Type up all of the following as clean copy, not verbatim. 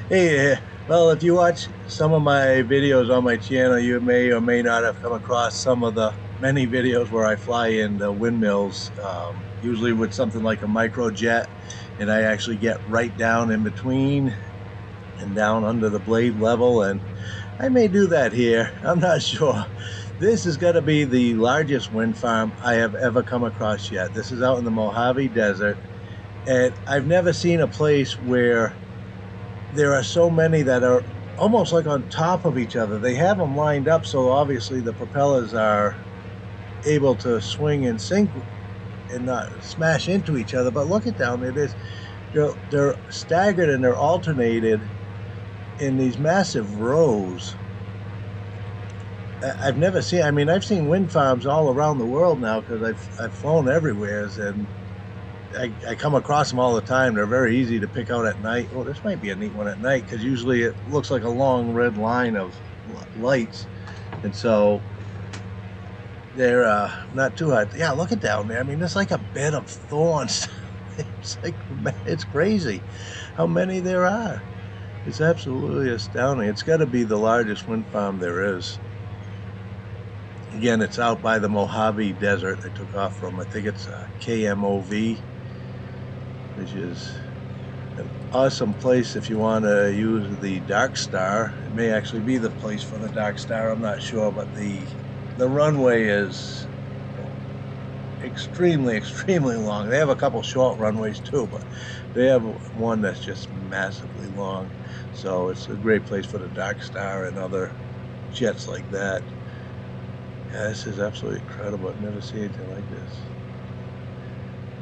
Hey, well, if you watch some of my videos on my channel, you may or may not have come across some of the many videos where I fly in the windmills, usually with something like a microjet, and I actually get right down in between and down under the blade level, and I may do that here. I'm not sure. This is going to be the largest wind farm I have ever come across yet. This is out in the Mojave Desert, and I've never seen a place where there are so many that are almost like on top of each other. They have them lined up, so obviously the propellers are able to swing and sink and not smash into each other. But look at down it is they're staggered and they're alternated in these massive rows. I've never seen. I mean, I've seen wind farms all around the world now because I've flown everywhere, and I come across them all the time. They're very easy to pick out at night. Oh, this might be a neat one at night because usually it looks like a long red line of lights, and so they're not too hard. Yeah, look at down there. I mean, it's like a bed of thorns. It's crazy how many there are. It's absolutely astounding. It's got to be the largest wind farm there is. Again, it's out by the Mojave Desert. I took off from, I think it's KMOV, which is an awesome place if you want to use the Dark Star. It may actually be the place for the Dark Star, I'm not sure, but the runway is extremely long. They have a couple short runways too, but they have one that's just massively long. So it's a great place for the Dark Star and other jets like that. Yeah, this is absolutely incredible. I've never seen anything like this.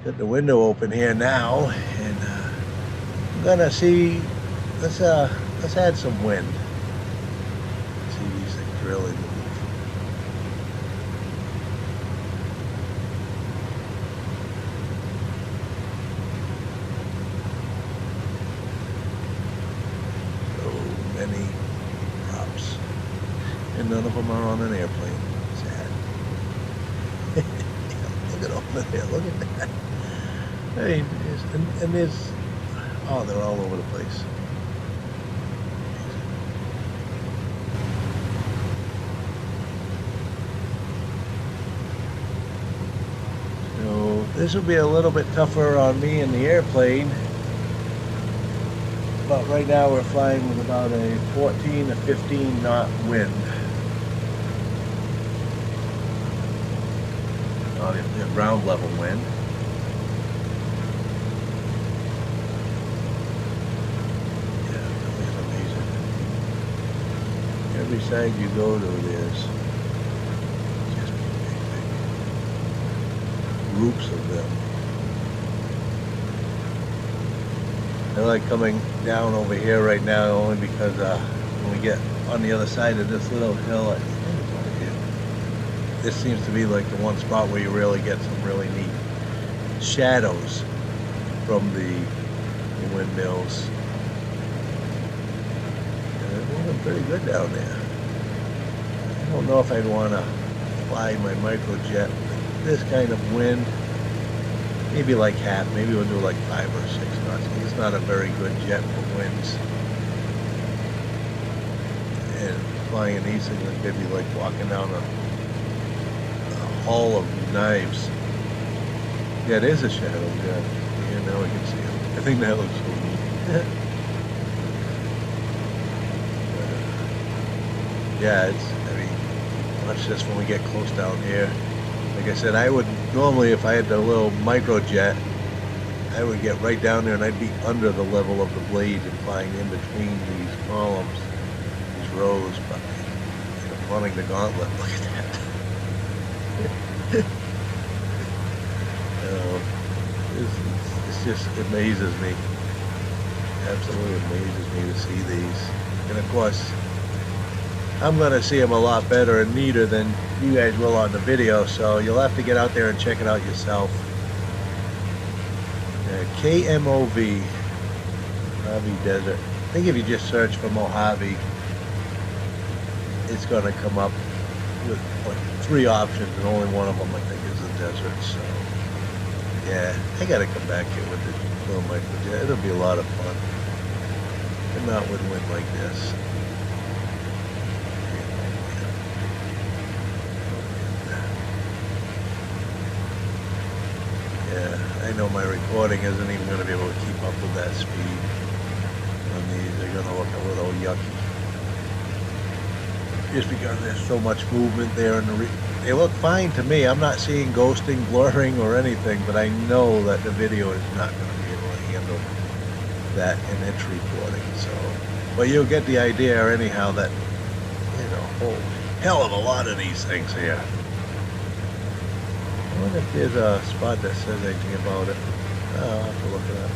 Got the window open here now, and I'm gonna see. Let's add some wind. See these things really move. So many props, and none of them are on an airplane. Look at over there, look at that. Hey, and there's, oh, they're all over the place. So this will be a little bit tougher on me in the airplane. But right now we're flying with about a 14 to 15 knot wind. The ground level wind. Yeah, it really is amazing. Every side you go to, there's just big groups of them. I like coming down over here right now only because when we get on the other side of this little hill, this seems to be like the one spot where you really get some really neat shadows from the windmills. And they're moving pretty good down there. I don't know if I'd want to fly my microjet with this kind of wind. Maybe like half, maybe we'll do like 5 or 6 knots. It's not a very good jet for winds. And flying in these things is maybe like walking down a hall of knives. Yeah, it is a shadow. Yeah, now I can see it. I think that looks so neat. Yeah, I mean, watch this when we get close down here. Like I said, I would normally, if I had the little microjet, I would get right down there and I'd be under the level of the blade and flying in between these columns, these rows, but running the gauntlet. Look at that. It just amazes me. Absolutely amazes me to see these. And of course, I'm going to see them a lot better and neater than you guys will on the video, so you'll have to get out there and check it out yourself. KMOV, Mojave Desert. I think if you just search for Mojave, it's going to come up with like 3 options, and only one of them I think is the desert. So yeah, I gotta come back here with this little microjet. It'll be a lot of fun. not with wind like this. Yeah, I know my recording isn't even going to be able to keep up with that speed. On these, they're going to look a little yucky. Just because there's so much movement there, and they look fine to me. I'm not seeing ghosting, blurring, or anything, but I know that the video is not going to be able to handle that in its recording. So, but you'll get the idea anyhow that, you know, oh, hell of a lot of these things here. I wonder if there's a spot that says anything about it. I'll have to look it up.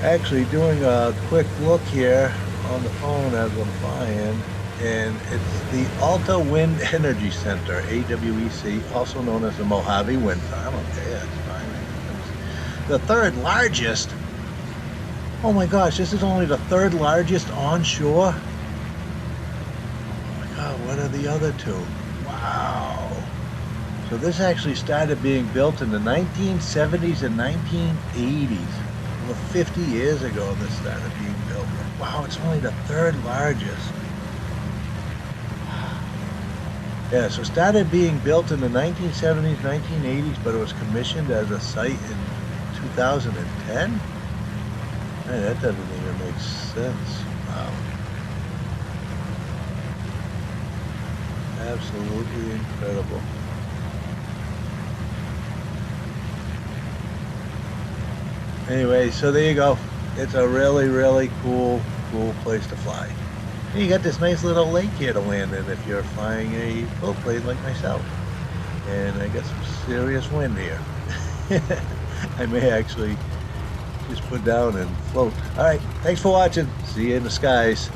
Actually, doing a quick look here on the phone as I'm flying, and it's the Alta Wind Energy Center, AWEC, also known as the Mojave Wind Farm. Okay, that's fine. The third largest. Oh my gosh, this is only the third largest onshore. Oh my God, what are the other two? Wow. So this actually started being built in the 1970s and 1980s. Well, 50 years ago this started being built. Wow, it's only the third largest. Yeah, so it started being built in the 1970s, 1980s, but it was commissioned as a site in 2010? Man, that doesn't even make sense. Wow. Absolutely incredible. Anyway, so there you go. It's a really, really cool place to fly. And you got this nice little lake here to land in if you're flying a boat plane like myself. And I got some serious wind here. I may actually just put down and float. All right, thanks for watching. See you in the skies.